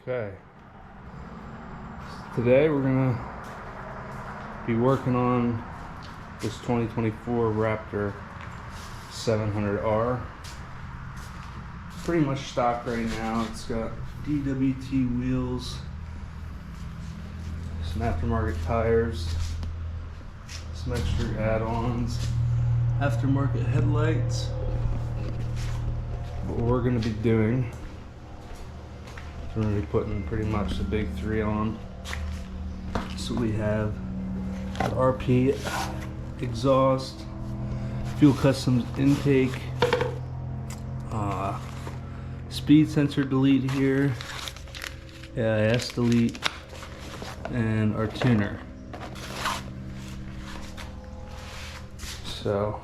Okay. Today we're gonna be working on this 2024 Raptor 700R. Pretty much stock right now. It's got DWT wheels, some aftermarket tires, some extra add-ons, aftermarket headlights. What we're gonna be doing, we're going to be putting pretty much the big three on. So we have the RP exhaust, fuel customs intake, speed sensor delete here, AIS delete, and our tuner. So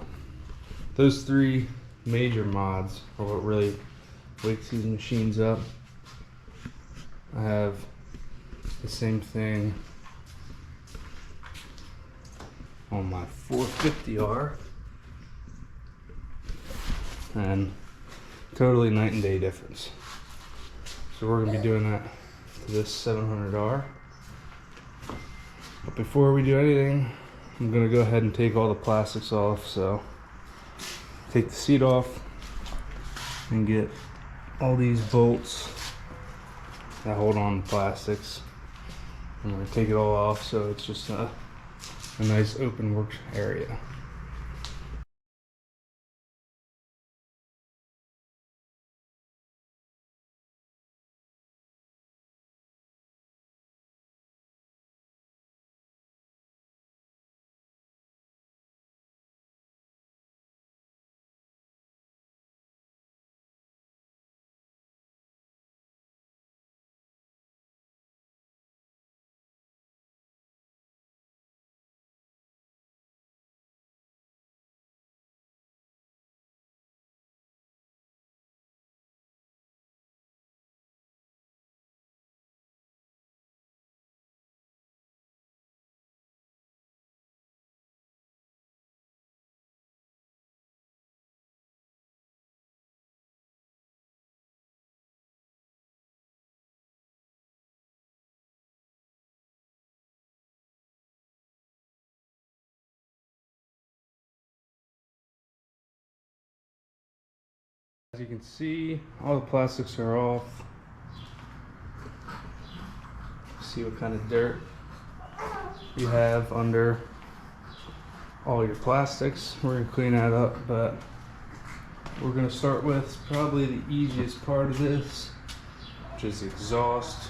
those three major mods are what really wakes these machines up. I have the same thing on my 450R, and totally night and day difference. So we're gonna be doing that to this 700R. But before we do anything, I'm gonna go ahead and take all the plastics off. So take the seat off and get all these bolts that hold on to plastics. I'm going to take it all off so it's just a nice open work area. As you can see, all the plastics are off. See what kind of dirt you have under all your plastics. We're going to clean that up, but we're going to start with probably the easiest part of this, which is the exhaust.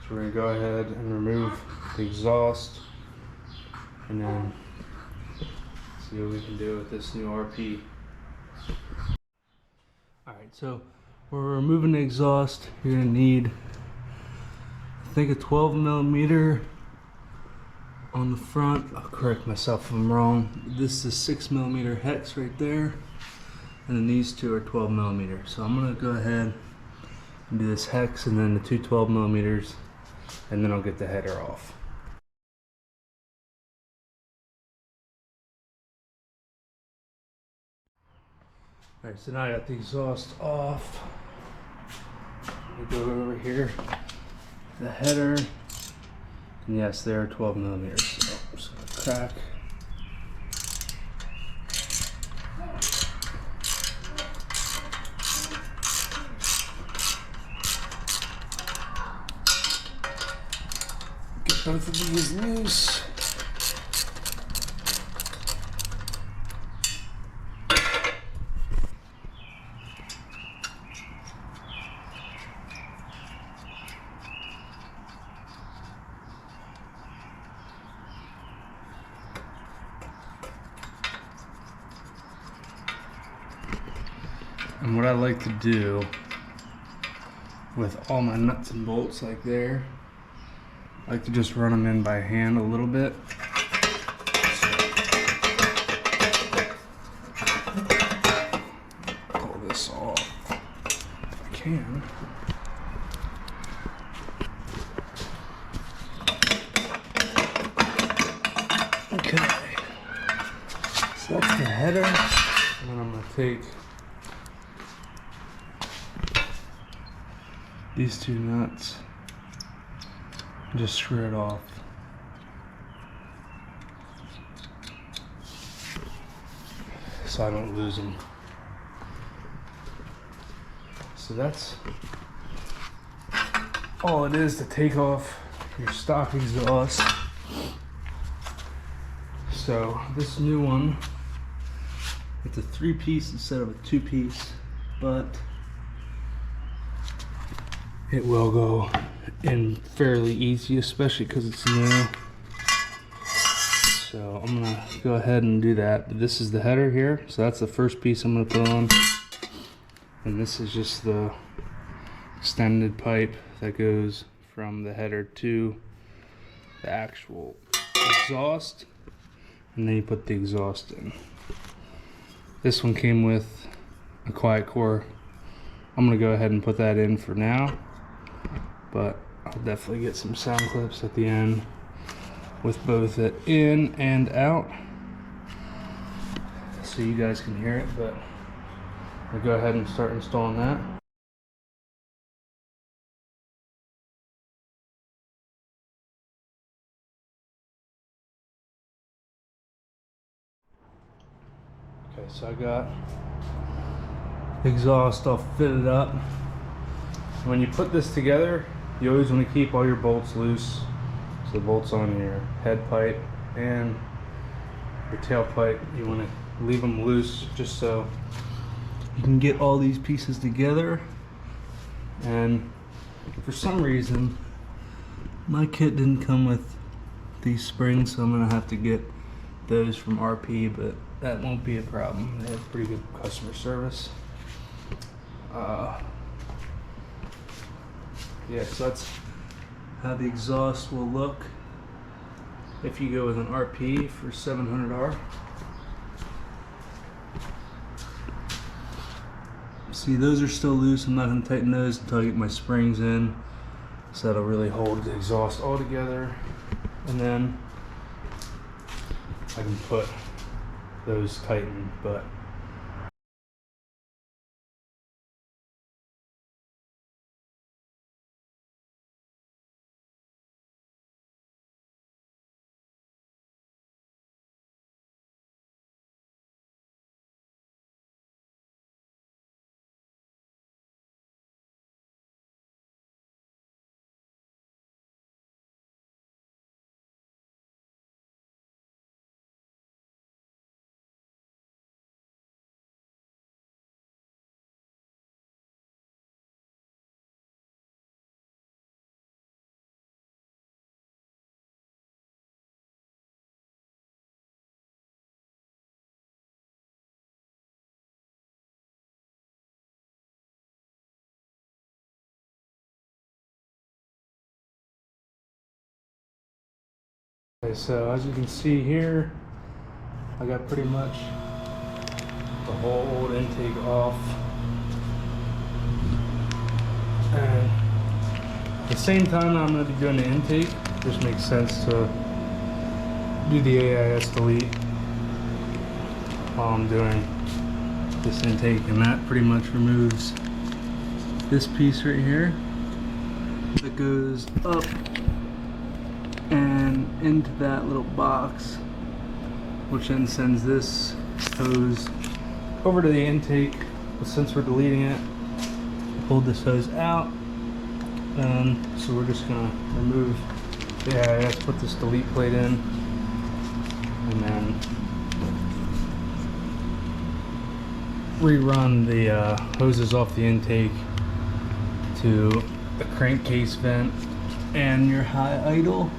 So we're going to go ahead and remove the exhaust and then see what we can do with this new RP. Alright, so we're removing the exhaust. You're going to need, I think, a 12 millimeter on the front. I'll correct myself if I'm wrong. This is 6 millimeter hex right there, and then these two are 12 millimeter. So I'm going to go ahead and do this hex and then the two 12 millimeters, and then I'll get the header off. Alright, so now I got the exhaust off. We go over here, the header, and yes, they are 12 millimeters. So I'm just gonna crack. Get both of these loose. And what I like to do with all my nuts and bolts like there, I like to just run them in by hand a little bit. Pull this off if I can. Okay, so that's the header, and then I'm going to take these two nuts, just screw it off. So I don't lose them. So that's all it is to take off your stock exhaust. So this new one, it's a 3-piece instead of a 2-piece, but it will go in fairly easy, especially because it's new. So I'm gonna go ahead and do that. But this is the header here, so that's the first piece I'm gonna put on. And this is just the extended pipe that goes from the header to the actual exhaust. And then you put the exhaust in. This one came with a quiet core. I'm gonna go ahead and put that in for now, but I'll definitely get some sound clips at the end with both it in and out so you guys can hear it. But I'll go ahead and start installing that. Okay, so I got exhaust all fitted up. When you put this together, you always want to keep all your bolts loose. So the bolts on your head pipe and your tailpipe, you want to leave them loose just so you can get all these pieces together. And for some reason, my kit didn't come with these springs, so I'm gonna have to get those from RP, but that won't be a problem. They have pretty good customer service. Yeah, so that's how the exhaust will look if you go with an RP for 700R. See, those are still loose. I'm not going to tighten those until I get my springs in, so that'll really hold the exhaust all together, and then I can put those tightened. But okay, so as you can see here, I got pretty much the whole old intake off, and at the same time that I'm going to be doing the intake, it just makes sense to do the AIS delete while I'm doing this intake, and that pretty much removes this piece right here that goes up and into that little box, which then sends this hose over to the intake. But since we're deleting it, pull this hose out, and so we're just gonna remove the AIS, put this delete plate in, and then rerun the hoses off the intake to the crankcase vent and your high idle.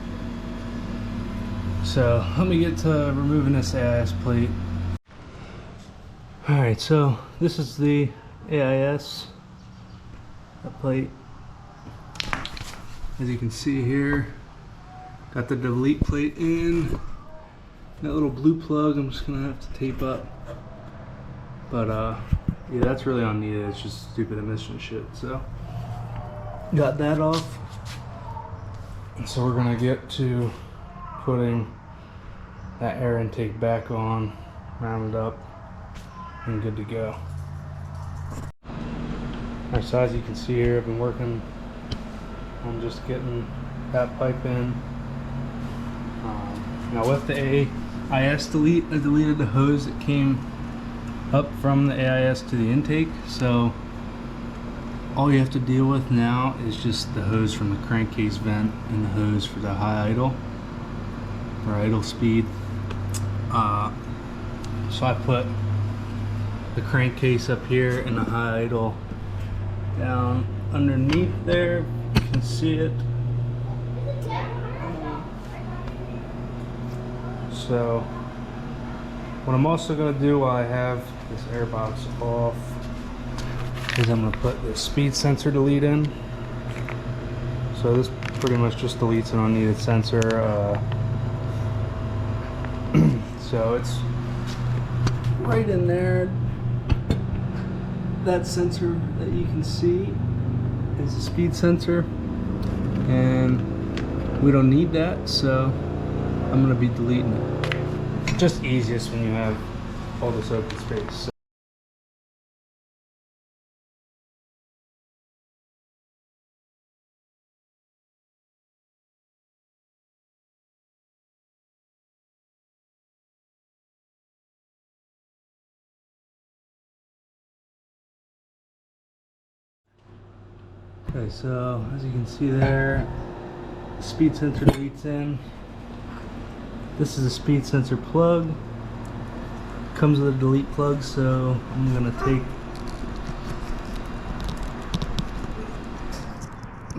So let me get to removing this AIS plate. Alright, so this is the AIS plate. As you can see here, got the delete plate in. That little blue plug I'm just gonna have to tape up. But yeah, that's really unneeded. It's just stupid emission shit. So got that off. And so we're gonna get to putting that air intake back on, rounded up, and good to go. Alright, so as you can see here, I've been working on just getting that pipe in. Now with the AIS delete, I deleted the hose that came up from the AIS to the intake, so all you have to deal with now is just the hose from the crankcase vent and the hose for the high idle or idle speed. So I put the crankcase up here and the high idle down underneath there. You can see it. So what I'm also going to do while I have this air box off is I'm going to put the speed sensor delete in. So this pretty much just deletes an unneeded sensor. So it's right in there. That sensor that you can see is a speed sensor, and we don't need that, so I'm going to be deleting it. Just easiest when you have all this open space. Okay, so as you can see there, the speed sensor deletes in. This is a speed sensor plug. Comes with a delete plug, so I'm gonna take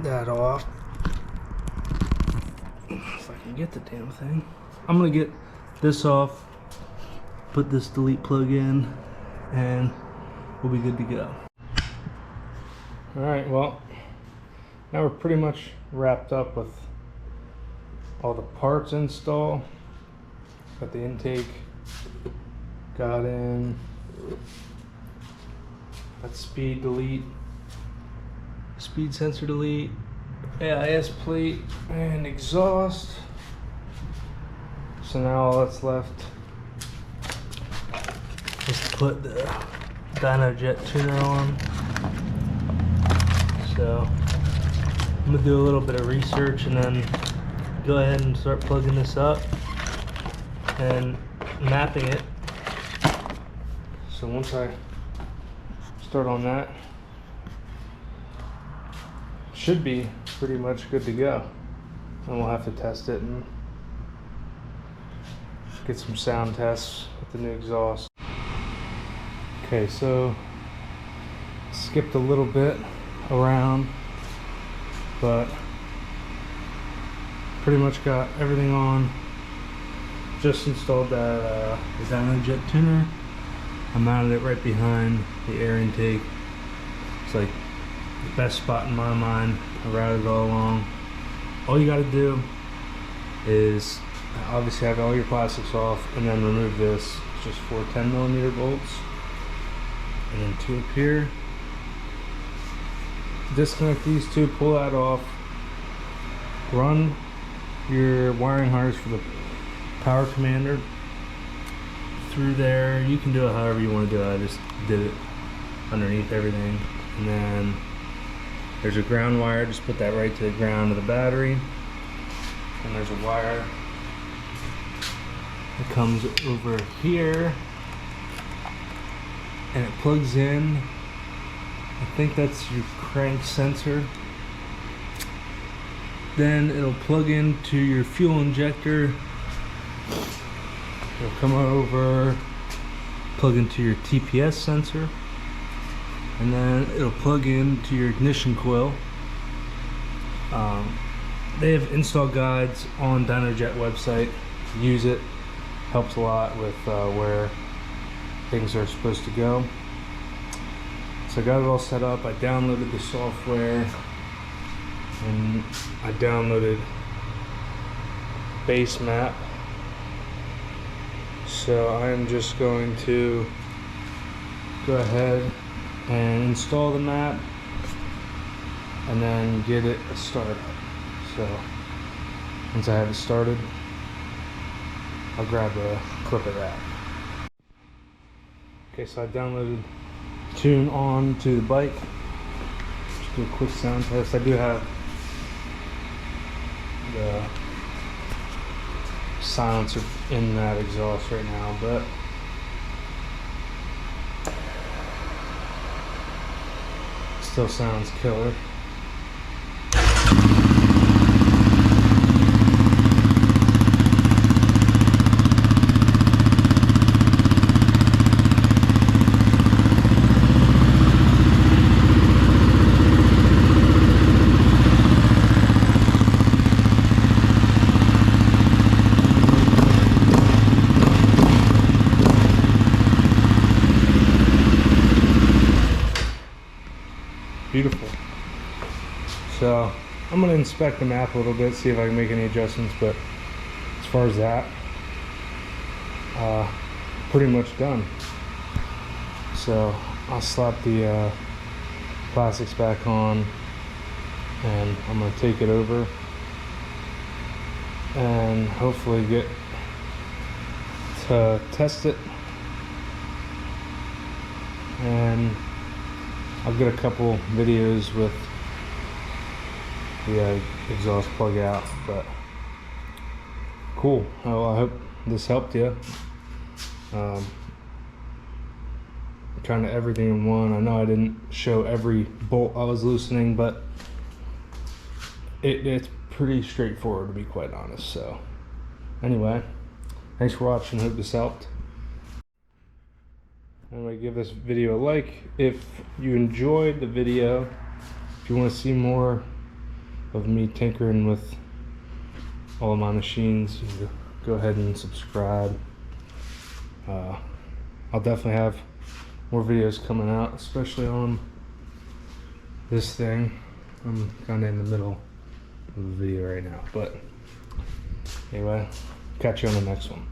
that off. If I can get the damn thing. I'm gonna get this off, put this delete plug in, and we'll be good to go. Alright, well, now we're pretty much wrapped up with all the parts installed. Got the intake, got in, that speed delete, speed sensor delete, AIS plate, and exhaust. So now all that's left is to put the Dyno jet tuner on. So I'm gonna do a little bit of research and then go ahead and start plugging this up and mapping it. So once I start on that, should be pretty much good to go. And we'll have to test it and get some sound tests with the new exhaust. Okay, so skipped a little bit around, but pretty much got everything on. Just installed that the Dyno jet tuner. I mounted it right behind the air intake. It's like the best spot in my mind. I routed it all along. All you gotta do is obviously have all your plastics off and then remove this. It's just 4 10mm bolts and then 2 up here. Disconnect these 2, pull that off, run your wiring harness for the power commander through there. You can do it however you want to do it. I just did it underneath everything. And then there's a ground wire, just put that right to the ground of the battery. And there's a wire that comes over here and it plugs in. I think that's your crank sensor. Then it'll plug into your fuel injector. It'll come over, plug into your TPS sensor, and then it'll plug into your ignition coil. They have install guides on DynoJet website. Use it, helps a lot with where things are supposed to go. So I got it all set up. I downloaded the software and I downloaded base map. So I'm just going to go ahead and install the map and then get it started. So once I have it started, I'll grab a clip of that. Okay, so I downloaded Tune on to the bike. Just do a quick sound test. I do have the silencer in that exhaust right now, but still sounds killer. Beautiful. So I'm going to inspect the map a little bit, see if I can make any adjustments, but as far as that, pretty much done. So I'll slap the plastics back on, and I'm going to take it over and hopefully get to test it, and I'll get a couple videos with the exhaust plug out, but cool. Well, I hope this helped you. Kind of everything in one. I know I didn't show every bolt I was loosening, but it's pretty straightforward, to be quite honest. So anyway, thanks for watching. Hope this helped. Anyway, give this video a like if you enjoyed the video. If you want to see more of me tinkering with all of my machines, go ahead and subscribe. I'll definitely have more videos coming out, especially on this thing. I'm kind of in the middle of the video right now, but anyway, catch you on the next one.